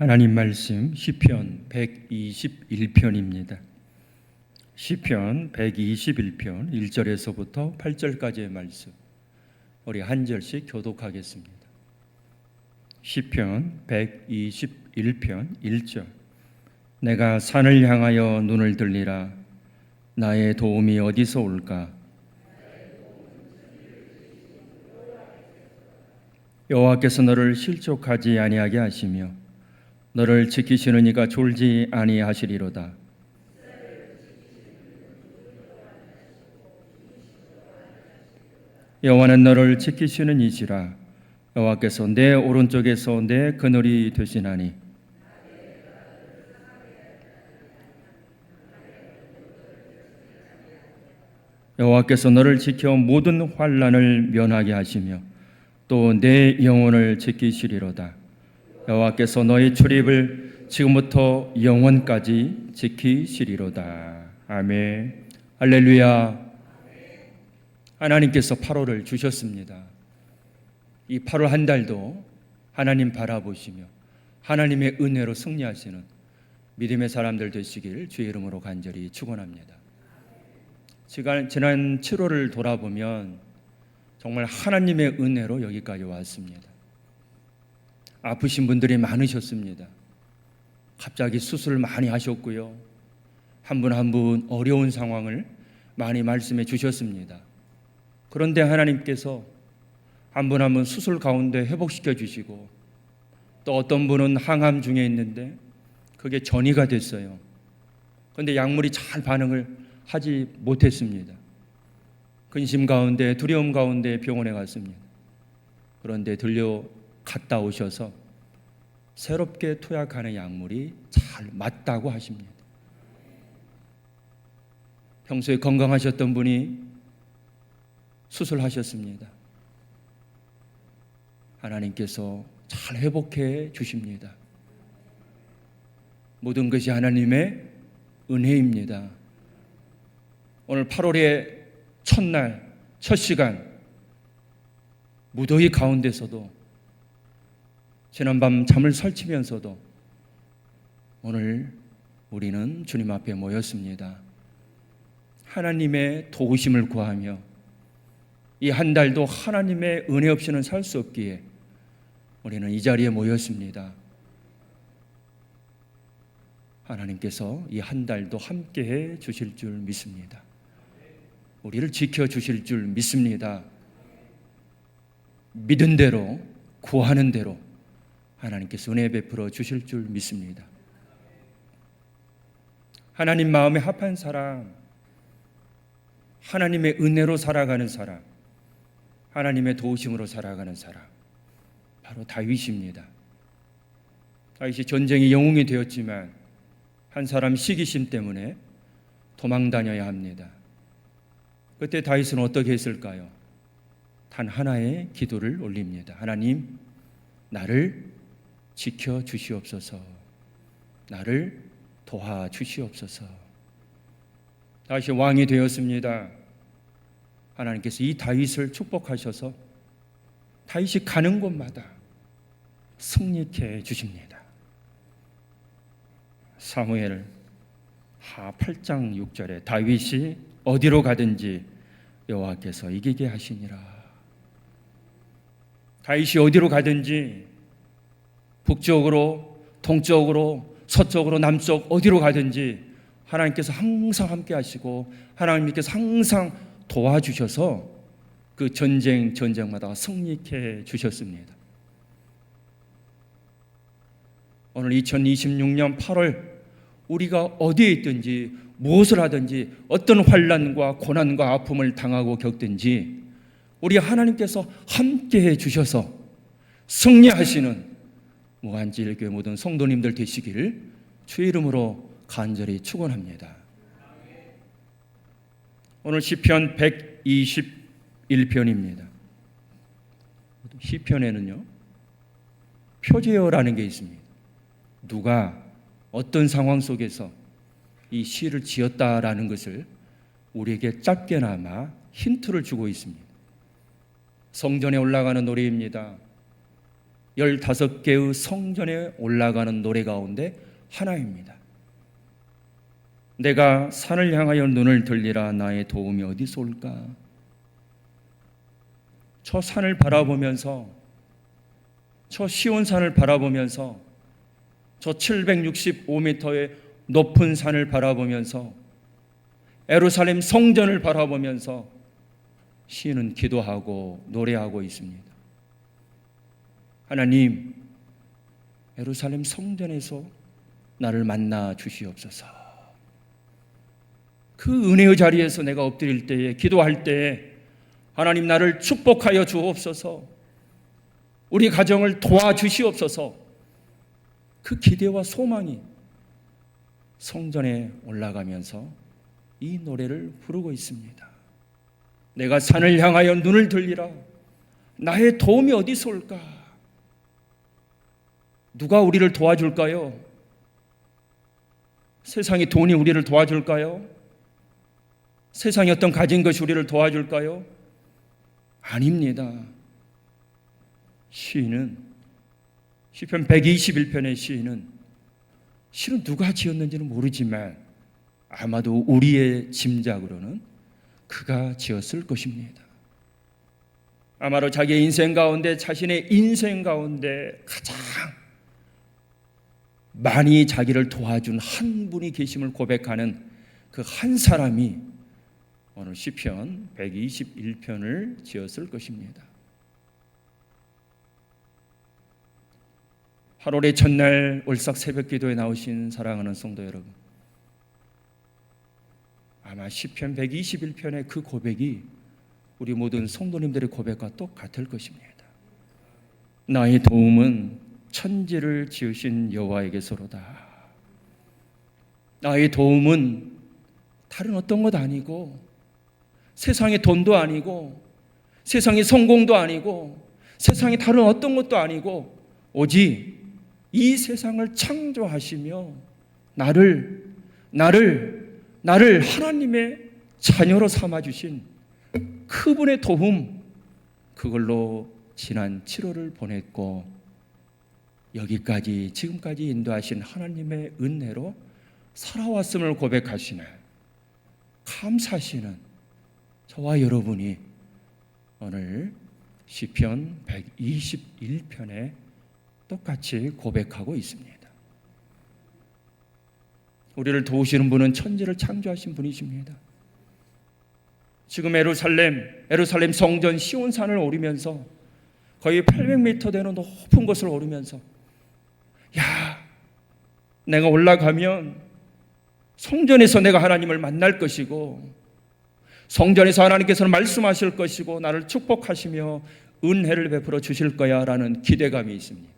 하나님 말씀 시편 121편입니다. 시편 121편 1절에서부터 8절까지의 말씀 우리 한 절씩 교독하겠습니다. 시편 121편 1절 내가 산을 향하여 눈을 들리라. 나의 도움이 어디서 올까? 여호와께서 너를 실족하지 아니하게 하시며 너를 지키시는 이가 졸지 아니하시리로다. 여호와는 너를 지키시는 이시라. 여호와께서 내 오른쪽에서 내 그늘이 되시나니 여호와께서 너를 지켜 모든 환난을 면하게 하시며 또 내 영혼을 지키시리로다. 여호와께서 너의 출입을 지금부터 영원까지 지키시리로다. 아멘. 할렐루야. 하나님께서 8월을 주셨습니다. 이 8월 한 달도 하나님 바라보시며 하나님의 은혜로 승리하시는 믿음의 사람들 되시길 주의 이름으로 간절히 축원합니다. 지난 7월을 돌아보면 정말 하나님의 은혜로 여기까지 왔습니다. 아프신 분들이 많으셨습니다. 갑자기 수술을 많이 하셨고요. 한 분 한 분 어려운 상황을 많이 말씀해 주셨습니다. 그런데 하나님께서 한 분 한 분 수술 가운데 회복시켜 주시고 또 어떤 분은 항암 중에 있는데 그게 전이가 됐어요. 그런데 약물이 잘 반응을 하지 못했습니다. 근심 가운데 두려움 가운데 병원에 갔습니다. 그런데 갔다 오셔서 새롭게 투약하는 약물이 잘 맞다고 하십니다. 평소에 건강하셨던 분이 수술하셨습니다. 하나님께서 잘 회복해 주십니다. 모든 것이 하나님의 은혜입니다. 오늘 8월의 첫날, 첫 시간 무더위 가운데서도 지난밤 잠을 설치면서도 오늘 우리는 주님 앞에 모였습니다. 하나님의 도우심을 구하며 이 한 달도 하나님의 은혜 없이는 살 수 없기에 우리는 이 자리에 모였습니다. 하나님께서 이 한 달도 함께해 주실 줄 믿습니다. 우리를 지켜주실 줄 믿습니다. 믿은 대로 구하는 대로 하나님께서 은혜 베풀어 주실 줄 믿습니다. 하나님 마음에 합한 사람, 하나님의 은혜로 살아가는 사람, 하나님의 도우심으로 살아가는 사람, 바로 다윗입니다. 다윗이 전쟁의 영웅이 되었지만 한 사람 시기심 때문에 도망 다녀야 합니다. 그때 다윗은 어떻게 했을까요? 단 하나의 기도를 올립니다. 하나님, 나를 지켜주시옵소서. 나를 도와주시옵소서. 다윗이 왕이 되었습니다. 하나님께서 이 다윗을 축복하셔서 다윗이 가는 곳마다 승리케 해주십니다. 사무엘 하 8장 6절에 다윗이 어디로 가든지 여호와께서 이기게 하시니라. 다윗이 어디로 가든지 북쪽으로, 동쪽으로, 서쪽으로, 남쪽 어디로 가든지 하나님께서 항상 함께 하시고 하나님께서 항상 도와주셔서 그 전쟁마다 승리케 주셨습니다. 오늘 2026년 8월 우리가 어디에 있든지 무엇을 하든지 어떤 환난과 고난과 아픔을 당하고 겪든지 우리 하나님께서 함께해 주셔서 승리하시는 무한지일교회 모든 성도님들 되시기를 주의 이름으로 간절히 축원합니다. 오늘 시편 121편입니다. 시편에는요 표제어라는 게 있습니다. 누가 어떤 상황 속에서 이 시를 지었다라는 것을 우리에게 짧게나마 힌트를 주고 있습니다. 성전에 올라가는 노래입니다. 15개의 성전에 올라가는 노래 가운데 하나입니다. 내가 산을 향하여 눈을 들리라. 나의 도움이 어디서 올까? 저 산을 바라보면서, 저 시온산을 바라보면서, 저 765m의 높은 산을 바라보면서, 예루살렘 성전을 바라보면서 시인은 기도하고 노래하고 있습니다. 하나님, 예루살렘 성전에서 나를 만나 주시옵소서. 그 은혜의 자리에서 내가 엎드릴 때에, 기도할 때에 하나님 나를 축복하여 주옵소서. 우리 가정을 도와주시옵소서. 그 기대와 소망이 성전에 올라가면서 이 노래를 부르고 있습니다. 내가 산을 향하여 눈을 들리라. 나의 도움이 어디서 올까? 누가 우리를 도와줄까요? 세상의 돈이 우리를 도와줄까요? 세상의 어떤 가진 것이 우리를 도와줄까요? 아닙니다. 시인은, 시편 121편의 시인은 실은 누가 지었는지는 모르지만 아마도 우리의 짐작으로는 그가 지었을 것입니다. 아마도 자기의 인생 가운데, 자신의 인생 가운데 가장 많이 자기를 도와준 한 분이 계심을 고백하는 그 한 사람이 오늘 시편 121편을 지었을 것입니다. 8월의 첫날 올싹 새벽 기도에 나오신 사랑하는 성도 여러분, 아마 시편 121편의 그 고백이 우리 모든 성도님들의 고백과 똑같을 것입니다. 나의 도움은 천지를 지으신 여호와에게서로다. 나의 도움은 다른 어떤 것 아니고, 세상의 돈도 아니고, 세상의 성공도 아니고, 세상의 다른 어떤 것도 아니고, 오직 이 세상을 창조하시며 나를 하나님의 자녀로 삼아주신 그분의 도움, 그걸로 지난 7월을 보냈고 여기까지, 지금까지 인도하신 하나님의 은혜로 살아왔음을 고백하시는, 감사하시는 저와 여러분이 오늘 시편 121편에 똑같이 고백하고 있습니다. 우리를 도우시는 분은 천지를 창조하신 분이십니다. 지금 예루살렘 성전 시온산을 오르면서 거의 800m 되는 높은 곳을 오르면서, 야, 내가 올라가면 성전에서 내가 하나님을 만날 것이고, 성전에서 하나님께서는 말씀하실 것이고 나를 축복하시며 은혜를 베풀어 주실 거야 라는 기대감이 있습니다.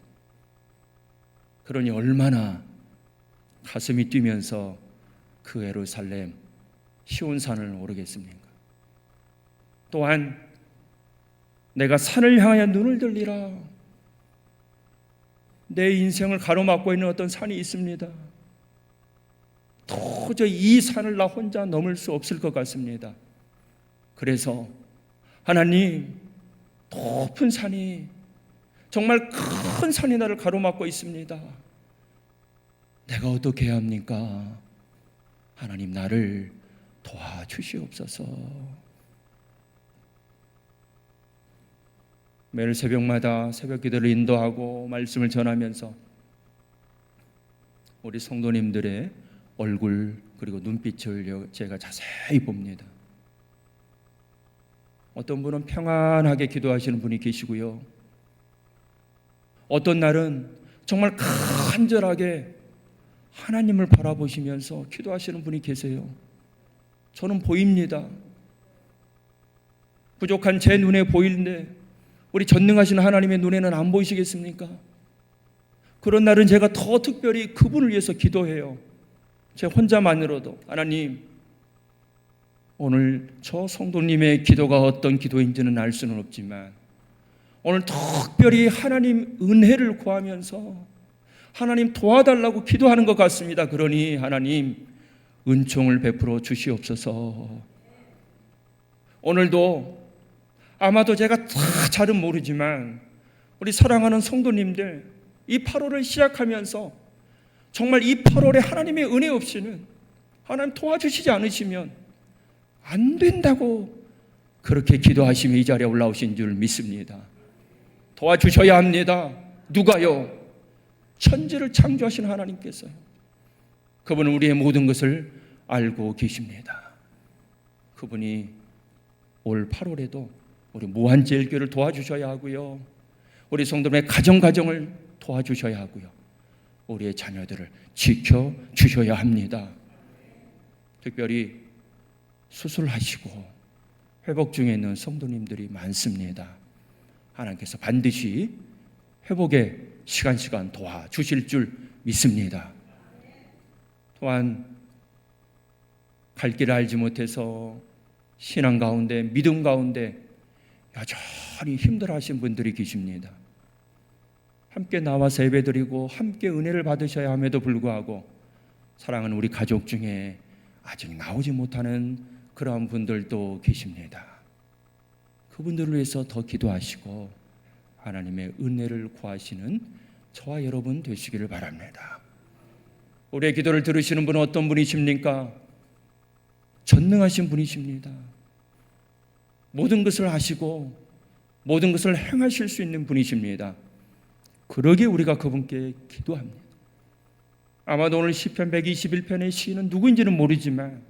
그러니 얼마나 가슴이 뛰면서 그 예루살렘 시온산을 오르겠습니까? 또한 내가 산을 향하여 눈을 들리라. 내 인생을 가로막고 있는 어떤 산이 있습니다. 도저히 이 산을 나 혼자 넘을 수 없을 것 같습니다. 그래서 하나님, 높은 산이, 정말 큰 산이 나를 가로막고 있습니다. 내가 어떻게 해야 합니까? 하나님, 나를 도와주시옵소서. 매일 새벽마다 새벽 기도를 인도하고 말씀을 전하면서 우리 성도님들의 얼굴 그리고 눈빛을 제가 자세히 봅니다. 어떤 분은 평안하게 기도하시는 분이 계시고요, 어떤 날은 정말 간절하게 하나님을 바라보시면서 기도하시는 분이 계세요. 저는 보입니다. 부족한 제 눈에 보이는데 우리 전능하신 하나님의 눈에는 안 보이시겠습니까? 그런 날은 제가 더 특별히 그분을 위해서 기도해요. 제 혼자만으로도. 하나님, 오늘 저 성도님의 기도가 어떤 기도인지는 알 수는 없지만 오늘 특별히 하나님 은혜를 구하면서 하나님 도와달라고 기도하는 것 같습니다. 그러니 하나님 은총을 베풀어 주시옵소서. 오늘도 아마도 제가 다 잘은 모르지만 우리 사랑하는 성도님들, 이 8월을 시작하면서 정말 이 8월에 하나님의 은혜 없이는, 하나님 도와주시지 않으시면 안 된다고 그렇게 기도하시며 이 자리에 올라오신 줄 믿습니다. 도와주셔야 합니다. 누가요? 천지를 창조하신 하나님께서요. 그분은 우리의 모든 것을 알고 계십니다. 그분이 올 8월에도 우리 무한제일교회를 도와주셔야 하고요, 우리 성도님의 가정을 도와주셔야 하고요, 우리의 자녀들을 지켜주셔야 합니다. 특별히 수술하시고 회복 중에 있는 성도님들이 많습니다. 하나님께서 반드시 회복에 시간 도와주실 줄 믿습니다. 또한 갈 길을 알지 못해서 신앙 가운데, 믿음 가운데 여전히 힘들어하신 분들이 계십니다. 함께 나와서 예배드리고 함께 은혜를 받으셔야 함에도 불구하고 사랑하는 우리 가족 중에 아직 나오지 못하는 그러한 분들도 계십니다. 그분들을 위해서 더 기도하시고 하나님의 은혜를 구하시는 저와 여러분 되시기를 바랍니다. 우리의 기도를 들으시는 분은 어떤 분이십니까? 전능하신 분이십니다. 모든 것을 아시고 모든 것을 행하실 수 있는 분이십니다. 그러기에 우리가 그분께 기도합니다. 아마도 오늘 시편 121편의 시인은 누구인지는 모르지만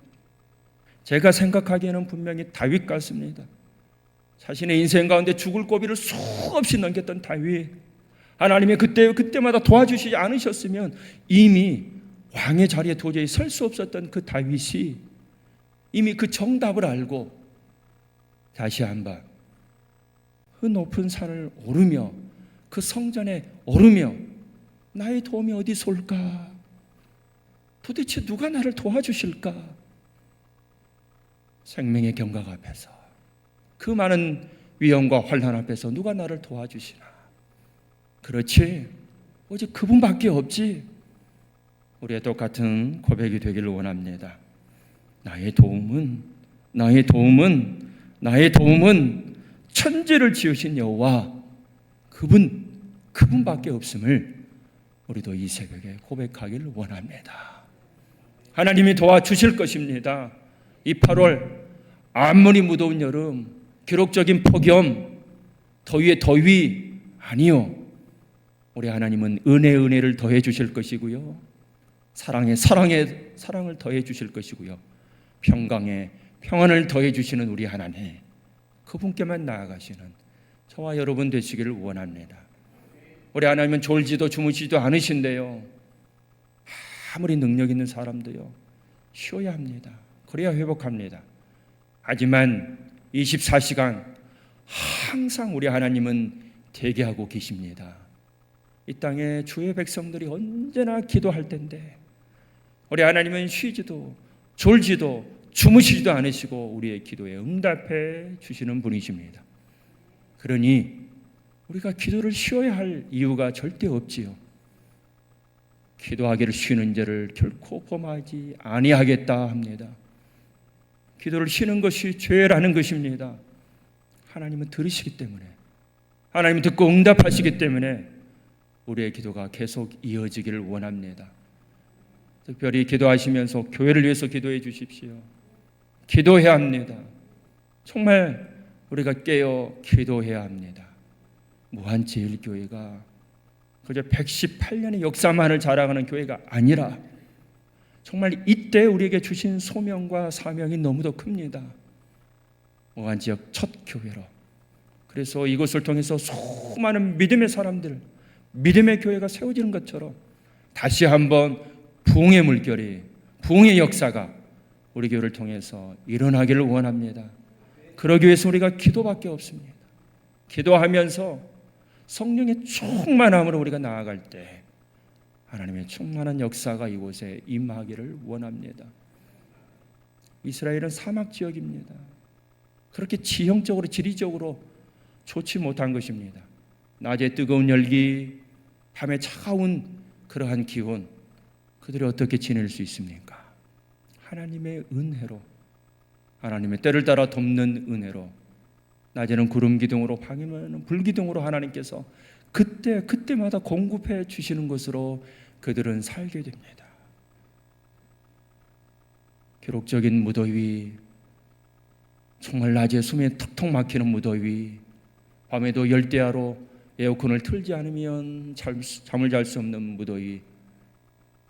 제가 생각하기에는 분명히 다윗 같습니다. 자신의 인생 가운데 죽을 고비를 수없이 넘겼던 다윗, 하나님의 그때마다 도와주시지 않으셨으면 이미 왕의 자리에 도저히 설 수 없었던 그 다윗이 이미 그 정답을 알고 다시 한번 그 높은 산을 오르며 그 성전에 오르며 나의 도움이 어디서 올까? 도대체 누가 나를 도와주실까? 생명의 경각 앞에서, 그 많은 위험과 환난 앞에서 누가 나를 도와주시나? 그렇지, 오직 그분밖에 없지. 우리의 똑같은 고백이 되기를 원합니다. 나의 도움은 천지를 지으신 여호와, 그분밖에 없음을 우리도 이 새벽에 고백하기를 원합니다. 하나님이 도와주실 것입니다. 이 8월 아무리 무더운 여름, 기록적인 폭염, 더위에 더위 아니요, 우리 하나님은 은혜를 더해 주실 것이고요, 사랑을 더해 주실 것이고요, 평강에 평안을 더해 주시는 우리 하나님, 그분께만 나아가시는 저와 여러분 되시기를 원합니다. 우리 하나님은 졸지도 주무시지도 않으신데요, 아무리 능력 있는 사람도요 쉬어야 합니다. 그래야 회복합니다. 하지만 24시간 항상 우리 하나님은 대기하고 계십니다. 이 땅에 주의 백성들이 언제나 기도할 텐데 우리 하나님은 쉬지도 졸지도 주무시지도 않으시고 우리의 기도에 응답해 주시는 분이십니다. 그러니 우리가 기도를 쉬어야 할 이유가 절대 없지요. 기도하기를 쉬는 자를 결코 범하지 아니하겠다 합니다. 기도를 쉬는 것이 죄라는 것입니다. 하나님은 들으시기 때문에, 하나님은 듣고 응답하시기 때문에 우리의 기도가 계속 이어지기를 원합니다. 특별히 기도하시면서 교회를 위해서 기도해 주십시오. 기도해야 합니다. 정말 우리가 깨어 기도해야 합니다. 무한제일교회가 그저 118년의 역사만을 자랑하는 교회가 아니라 정말 이때 우리에게 주신 소명과 사명이 너무도 큽니다. 무한지역 첫 교회로, 그래서 이것을 통해서 수많은 믿음의 사람들, 믿음의 교회가 세워지는 것처럼 다시 한번 부흥의 물결이, 부흥의 역사가 우리 교회를 통해서 일어나기를 원합니다. 그러기 위해서 우리가 기도밖에 없습니다. 기도하면서 성령의 충만함으로 우리가 나아갈 때 하나님의 충만한 역사가 이곳에 임하기를 원합니다. 이스라엘은 사막 지역입니다. 그렇게 지형적으로, 지리적으로 좋지 못한 것입니다. 낮에 뜨거운 열기, 밤에 차가운 그러한 기온, 그들이 어떻게 지낼 수 있습니까? 하나님의 은혜로, 하나님의 때를 따라 돕는 은혜로, 낮에는 구름 기둥으로, 밤에는 불 기둥으로 하나님께서 그때마다 공급해 주시는 것으로 그들은 살게 됩니다. 기록적인 무더위, 정말 낮에 숨이 턱턱 막히는 무더위, 밤에도 열대야로 에어컨을 틀지 않으면 잠을 잘 수 없는 무더위.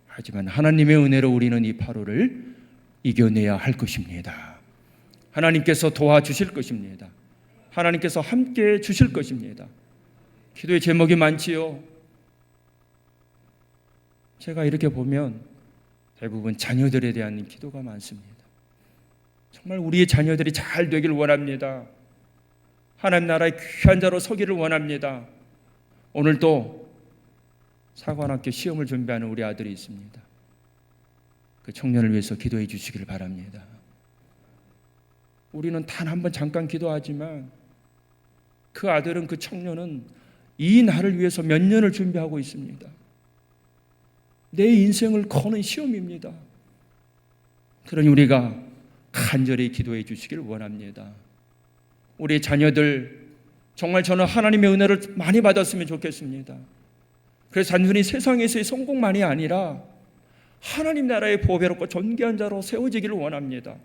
하지만 하나님의 은혜로 우리는 이 8월을 이겨내야 할 것입니다. 하나님께서 도와주실 것입니다. 하나님께서 함께 주실 것입니다. 기도의 제목이 많지요. 제가 이렇게 보면 대부분 자녀들에 대한 기도가 많습니다. 정말 우리의 자녀들이 잘 되길 원합니다. 하나님 나라의 귀한 자로 서기를 원합니다. 오늘도 사관학교 시험을 준비하는 우리 아들이 있습니다. 그 청년을 위해서 기도해 주시기를 바랍니다. 우리는 단 한 번 잠깐 기도하지만 그 아들은, 그 청년은 이 날을 위해서 몇 년을 준비하고 있습니다. 내 인생을 거는 시험입니다. 그러니 우리가 간절히 기도해 주시길 원합니다. 우리 자녀들 정말 저는 하나님의 은혜를 많이 받았으면 좋겠습니다. 그래서 단순히 세상에서의 성공만이 아니라 하나님 나라의 보배롭고 존귀한 자로 세워지기를 원합니다.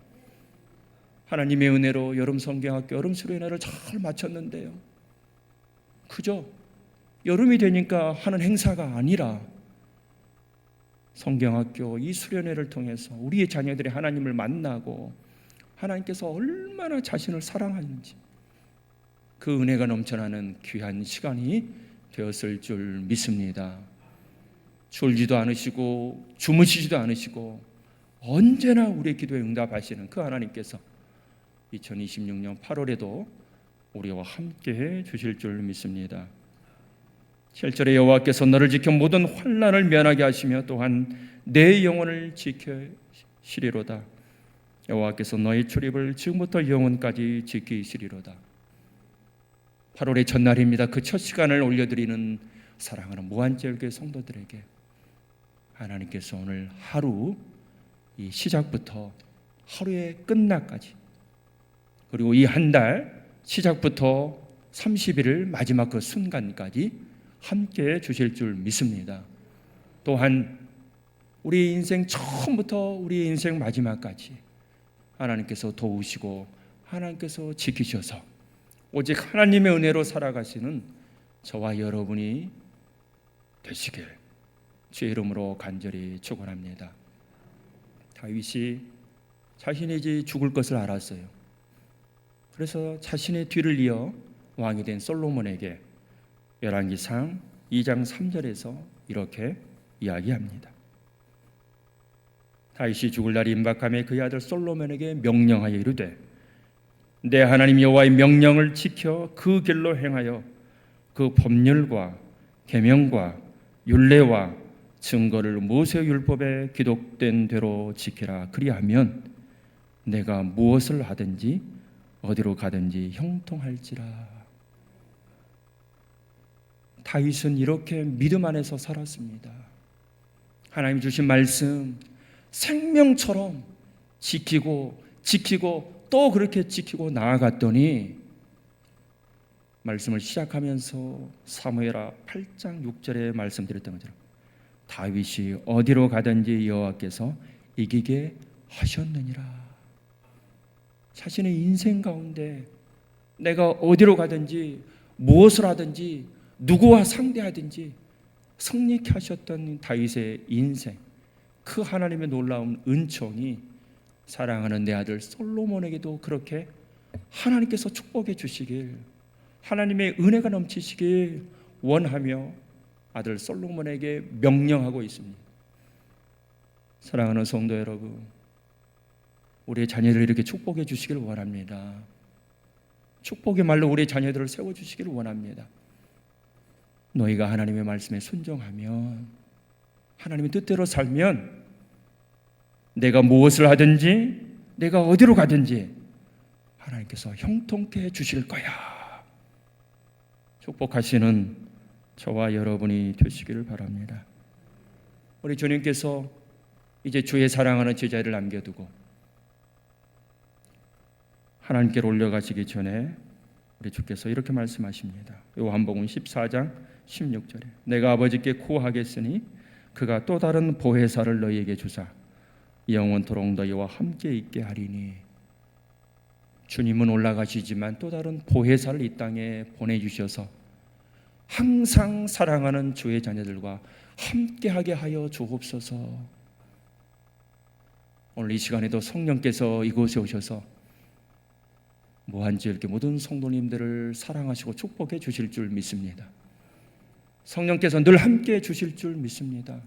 하나님의 은혜로 여름 성경학교 여름 수련회를 잘 마쳤는데요, 그저 여름이 되니까 하는 행사가 아니라 성경학교 이 수련회를 통해서 우리의 자녀들이 하나님을 만나고 하나님께서 얼마나 자신을 사랑하는지 그 은혜가 넘쳐나는 귀한 시간이 되었을 줄 믿습니다. 졸지도 않으시고 주무시지도 않으시고 언제나 우리의 기도에 응답하시는 그 하나님께서 2026년 8월에도 우리와 함께해 주실 줄 믿습니다. 7절에 여호와께서 너를 지켜 모든 환난을 면하게 하시며 또한 내 영혼을 지키시리로다. 여호와께서 너의 출입을 지금부터 영원까지 지키시리로다. 8월의 첫날입니다. 그 첫 시간을 올려드리는 사랑하는 무한제일교회 성도들에게 하나님께서 오늘 하루 이 시작부터 하루의 끝날까지, 그리고 이 한 달 시작부터 30일을 마지막 그 순간까지 함께 주실 줄 믿습니다. 또한 우리 인생 처음부터 우리 인생 마지막까지 하나님께서 도우시고 하나님께서 지키셔서 오직 하나님의 은혜로 살아가시는 저와 여러분이 되시길 주의 이름으로 간절히 축원합니다. 다윗이 자신이 죽을 것을 알았어요. 그래서 자신의 뒤를 이어 왕이 된 솔로몬에게 열왕기상 2장 3절에서 이렇게 이야기합니다. 다윗이 죽을 날이 임박함에 그의 아들 솔로몬에게 명령하여 이르되 내 하나님 여호와의 명령을 지켜 그 길로 행하여 그 법률과 계명과 율례와 증거를 모세 율법에 기록된 대로 지키라. 그리하면 내가 무엇을 하든지 어디로 가든지 형통할지라. 다윗은 이렇게 믿음 안에서 살았습니다. 하나님 주신 말씀 생명처럼 지키고 또 그렇게 지키고 나아갔더니 말씀을 시작하면서 사무엘하 8장 6절에 말씀드렸던 것처럼 다윗이 어디로 가든지 여호와께서 이기게 하셨느니라. 자신의 인생 가운데 내가 어디로 가든지 무엇을 하든지 누구와 상대하든지 승리케 하셨던 다윗의 인생, 그 하나님의 놀라운 은총이 사랑하는 내 아들 솔로몬에게도 그렇게 하나님께서 축복해 주시길, 하나님의 은혜가 넘치시길 원하며 아들 솔로몬에게 명령하고 있습니다. 사랑하는 성도 여러분, 우리의 자녀들을 이렇게 축복해 주시길 원합니다. 축복의 말로 우리의 자녀들을 세워주시길 원합니다. 너희가 하나님의 말씀에 순종하면, 하나님의 뜻대로 살면 내가 무엇을 하든지 내가 어디로 가든지 하나님께서 형통케 해주실 거야. 축복하시는 저와 여러분이 되시기를 바랍니다. 우리 주님께서 이제 주의 사랑하는 제자를 남겨두고 하나님께로 올려가시기 전에 우리 주께서 이렇게 말씀하십니다. 요한복음 14장 16절에 내가 아버지께 구하겠으니 그가 또 다른 보혜사를 너희에게 주사 영원토록 너희와 함께 있게 하리니. 주님은 올라가시지만 또 다른 보혜사를 이 땅에 보내주셔서 항상 사랑하는 주의 자녀들과 함께하게 하여 주옵소서. 오늘 이 시간에도 성령께서 이곳에 오셔서 무한지을교 모든 성도님들을 사랑하시고 축복해 주실 줄 믿습니다. 성령께서 늘 함께해 주실 줄 믿습니다.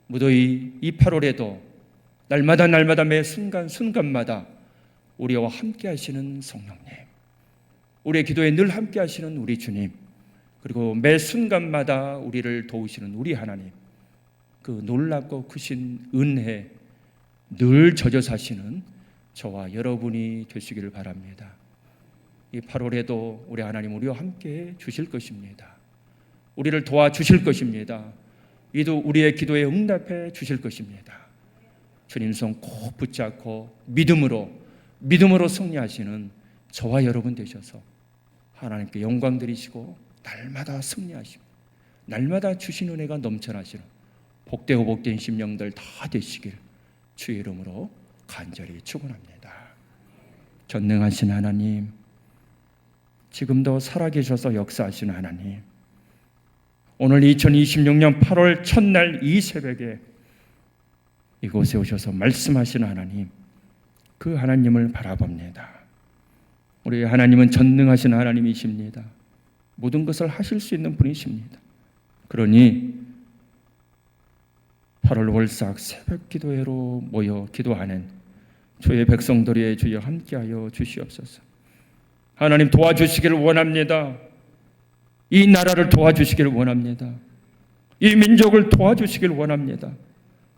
무더위 이 8월에도 날마다 매 순간마다 우리와 함께 하시는 성령님, 우리의 기도에 늘 함께 하시는 우리 주님, 그리고 매 순간마다 우리를 도우시는 우리 하나님, 그 놀랍고 크신 은혜 늘 젖어 사시는 저와 여러분이 되시기를 바랍니다. 이 8월에도 우리 하나님 우리와 함께 주실 것입니다. 우리를 도와주실 것입니다. 이도 우리의 기도에 응답해 주실 것입니다. 주님 손 꼭 붙잡고 믿음으로 승리하시는 저와 여러분 되셔서 하나님께 영광 드리시고 날마다 승리하시고 날마다 주신 은혜가 넘쳐나시는 복되고 복된 심령들 다 되시길 주의 이름으로 간절히 축원합니다. 전능하신 하나님, 지금도 살아계셔서 역사하시는 하나님, 오늘 2026년 8월 첫날 이 새벽에 이곳에 오셔서 말씀하시는 하나님, 그 하나님을 바라봅니다. 우리 하나님은 전능하신 하나님이십니다. 모든 것을 하실 수 있는 분이십니다. 그러니 8월 월삭 새벽 기도회로 모여 기도하는 주의 백성들의 주여 함께하여 주시옵소서. 하나님 도와주시기를 원합니다. 이 나라를 도와주시기를 원합니다. 이 민족을 도와주시기를 원합니다.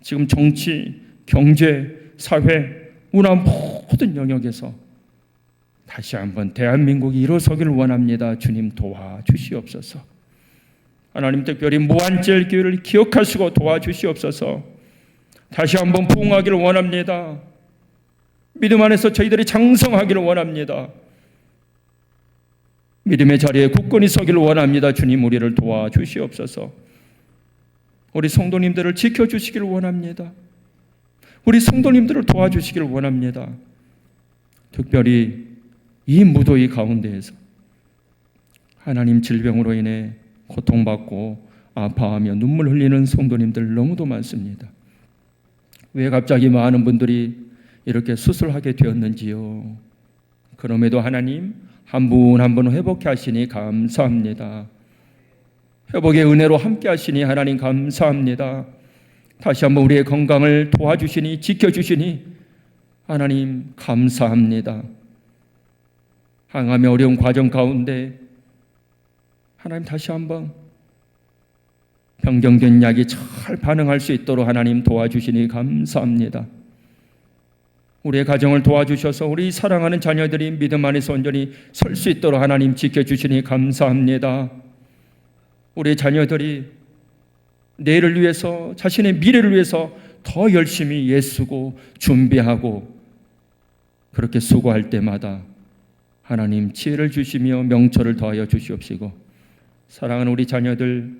지금 정치, 경제, 사회, 문화 모든 영역에서 다시 한번 대한민국이 일어서기를 원합니다. 주님 도와주시옵소서. 하나님 특별히 무한절 기회를 기억하시고 도와주시옵소서. 다시 한번 부흥하기를 원합니다. 믿음 안에서 저희들이 장성하기를 원합니다. 믿음의 자리에 굳건히 서기를 원합니다. 주님 우리를 도와주시옵소서. 우리 성도님들을 지켜주시기를 원합니다. 우리 성도님들을 도와주시기를 원합니다. 특별히 이 무더위 가운데에서 하나님 질병으로 인해 고통받고 아파하며 눈물 흘리는 성도님들 너무도 많습니다. 왜 갑자기 많은 분들이 이렇게 수술하게 되었는지요. 그럼에도 하나님 한 분 한 분 회복해 하시니 감사합니다. 회복의 은혜로 함께 하시니 하나님 감사합니다. 다시 한번 우리의 건강을 도와주시니 지켜주시니 하나님 감사합니다. 항암의 어려운 과정 가운데 하나님 다시 한번 변경된 약이 잘 반응할 수 있도록 하나님 도와주시니 감사합니다. 우리의 가정을 도와주셔서 우리 사랑하는 자녀들이 믿음 안에서 온전히 설 수 있도록 하나님 지켜주시니 감사합니다. 우리 자녀들이 내일을 위해서 자신의 미래를 위해서 더 열심히 애쓰고 준비하고 그렇게 수고할 때마다 하나님 지혜를 주시며 명철을 더하여 주시옵시고 사랑하는 우리 자녀들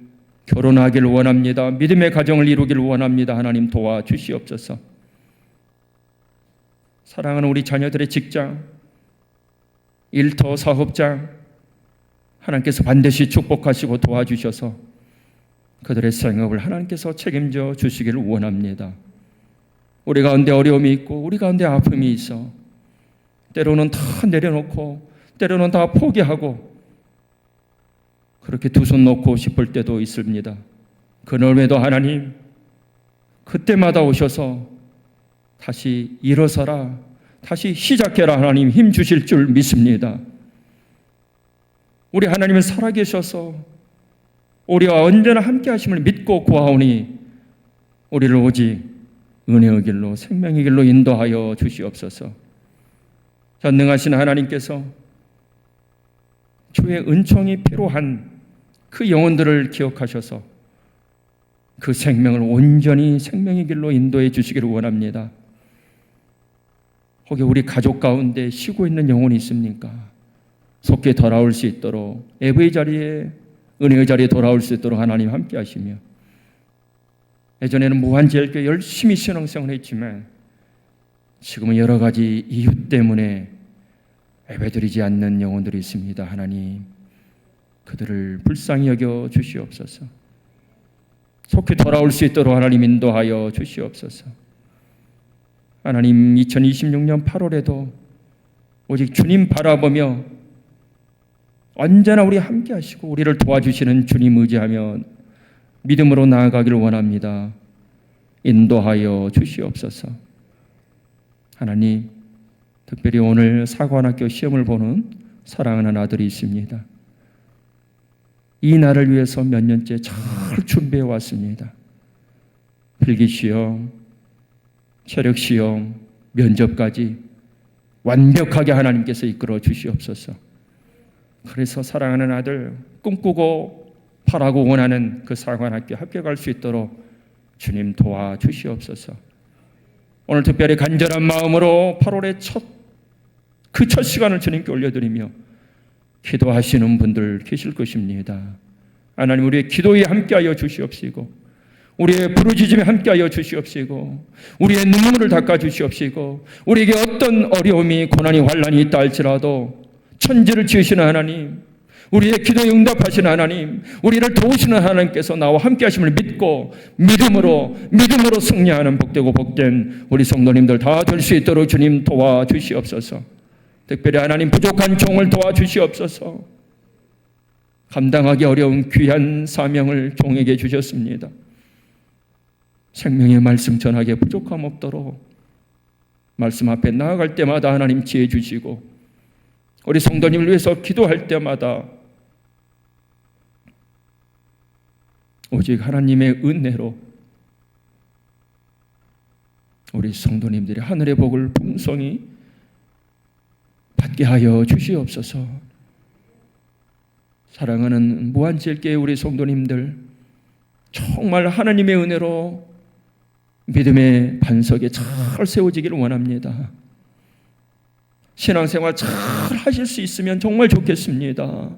결혼하기를 원합니다. 믿음의 가정을 이루기를 원합니다. 하나님 도와주시옵소서. 사랑하는 우리 자녀들의 직장, 일터, 사업장 하나님께서 반드시 축복하시고 도와주셔서 그들의 생업을 하나님께서 책임져 주시기를 원합니다. 우리 가운데 어려움이 있고 우리 가운데 아픔이 있어 때로는 다 내려놓고 때로는 다 포기하고 그렇게 두 손 놓고 싶을 때도 있습니다. 그럼에도 하나님 그때마다 오셔서 다시 일어서라, 다시 시작해라 하나님 힘 주실 줄 믿습니다. 우리 하나님은 살아계셔서 우리와 언제나 함께 하심을 믿고 구하오니 우리를 오직 은혜의 길로 생명의 길로 인도하여 주시옵소서. 전능하신 하나님께서 주의 은총이 필요한 그 영혼들을 기억하셔서 그 생명을 온전히 생명의 길로 인도해 주시기를 원합니다. 혹시 우리 가족 가운데 쉬고 있는 영혼이 있습니까? 속히 돌아올 수 있도록 예배의 자리에 은혜의 자리에 돌아올 수 있도록 하나님 함께 하시며, 예전에는 무한제일교회 열심히 신앙생활을 했지만 지금은 여러 가지 이유 때문에 예배드리지 않는 영혼들이 있습니다. 하나님, 그들을 불쌍히 여겨 주시옵소서. 속히 돌아올 수 있도록 하나님 인도하여 주시옵소서. 하나님, 2026년 8월에도 오직 주님 바라보며 언제나 우리 함께 하시고 우리를 도와주시는 주님 의지하며 믿음으로 나아가기를 원합니다. 인도하여 주시옵소서. 하나님, 특별히 오늘 사관학교 시험을 보는 사랑하는 아들이 있습니다. 이 날을 위해서 몇 년째 잘 준비해 왔습니다. 필기시험, 체력시험, 면접까지 완벽하게 하나님께서 이끌어 주시옵소서. 그래서 사랑하는 아들, 꿈꾸고 바라고 원하는 그 사관학교 합격할 수 있도록 주님 도와주시옵소서. 오늘 특별히 간절한 마음으로 8월의 첫 시간을 주님께 올려드리며 기도하시는 분들 계실 것입니다. 하나님, 우리의 기도에 함께하여 주시옵시고, 우리의 부르짖음에 함께하여 주시옵시고, 우리의 눈물을 닦아 주시옵시고, 우리에게 어떤 어려움이 고난이 환난이 있다 할지라도 천지를 지으시는 하나님, 우리의 기도에 응답하시는 하나님, 우리를 도우시는 하나님께서 나와 함께 하심을 믿고 믿음으로 승리하는 복되고 복된 우리 성도님들 다 될 수 있도록 주님 도와주시옵소서. 특별히 하나님, 부족한 종을 도와주시옵소서. 감당하기 어려운 귀한 사명을 종에게 주셨습니다. 생명의 말씀 전하기에 부족함 없도록 말씀 앞에 나아갈 때마다 하나님 지혜 주시고, 우리 성도님을 위해서 기도할 때마다 오직 하나님의 은혜로 우리 성도님들이 하늘의 복을 풍성히 받게 하여 주시옵소서. 사랑하는 무한제일교회 우리 성도님들, 정말 하나님의 은혜로 믿음의 반석에 잘 세워지기를 원합니다. 신앙생활 잘 하실 수 있으면 정말 좋겠습니다.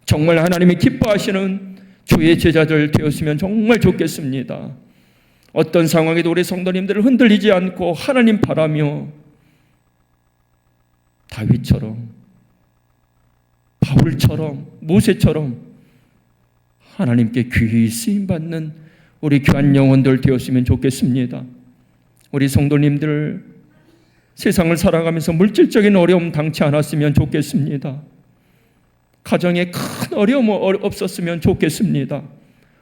정말 하나님이 기뻐하시는 주의 제자들 되었으면 정말 좋겠습니다. 어떤 상황에도 우리 성도님들을 흔들리지 않고 하나님 바라며 다윗처럼, 바울처럼, 모세처럼 하나님께 귀히 쓰임받는 우리 귀한 영혼들 되었으면 좋겠습니다. 우리 성도님들 세상을 살아가면서 물질적인 어려움 당치 않았으면 좋겠습니다. 가정에 큰 어려움 없었으면 좋겠습니다.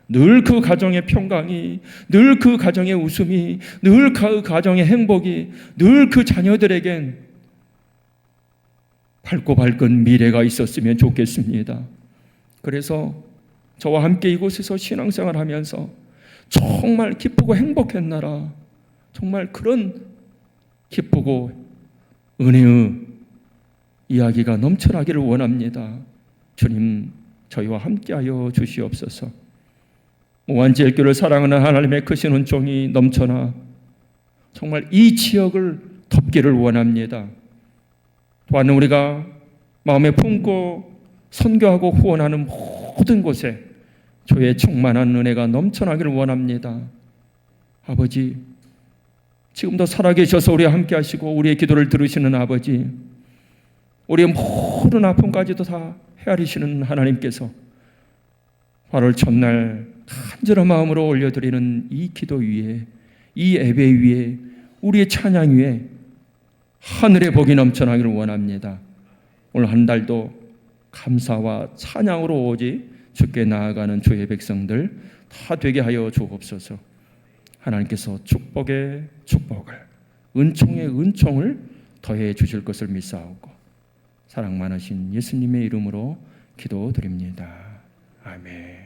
늘 그 가정의 평강이, 늘 그 가정의 웃음이, 늘 그 가정의 행복이, 늘 그 자녀들에겐 밝고 밝은 미래가 있었으면 좋겠습니다. 그래서 저와 함께 이곳에서 신앙생활 하면서 정말 기쁘고 행복했나라, 정말 그런 기쁘고 은혜의 이야기가 넘쳐나기를 원합니다. 주님, 저희와 함께하여 주시옵소서. 무한제일교회를 사랑하는 하나님의 크신 은총이 넘쳐나 정말 이 지역을 덮기를 원합니다. 또한 우리가 마음에 품고 선교하고 후원하는 모든 곳에 주의 충만한 은혜가 넘쳐나기를 원합니다. 아버지, 지금도 살아계셔서 우리와 함께 하시고 우리의 기도를 들으시는 아버지, 우리의 모든 아픔까지도 다 헤아리시는 하나님께서 8월 첫날 간절한 마음으로 올려드리는 이 기도 위에, 이 예배 위에, 우리의 찬양 위에 하늘의 복이 넘쳐나기를 원합니다. 오늘 한 달도 감사와 찬양으로 오직 주께 나아가는 주의 백성들 다 되게 하여 주옵소서. 하나님께서 축복의 축복을, 은총의 은총을 더해 주실 것을 믿사오고 사랑 많으신 예수님의 이름으로 기도드립니다. 아멘.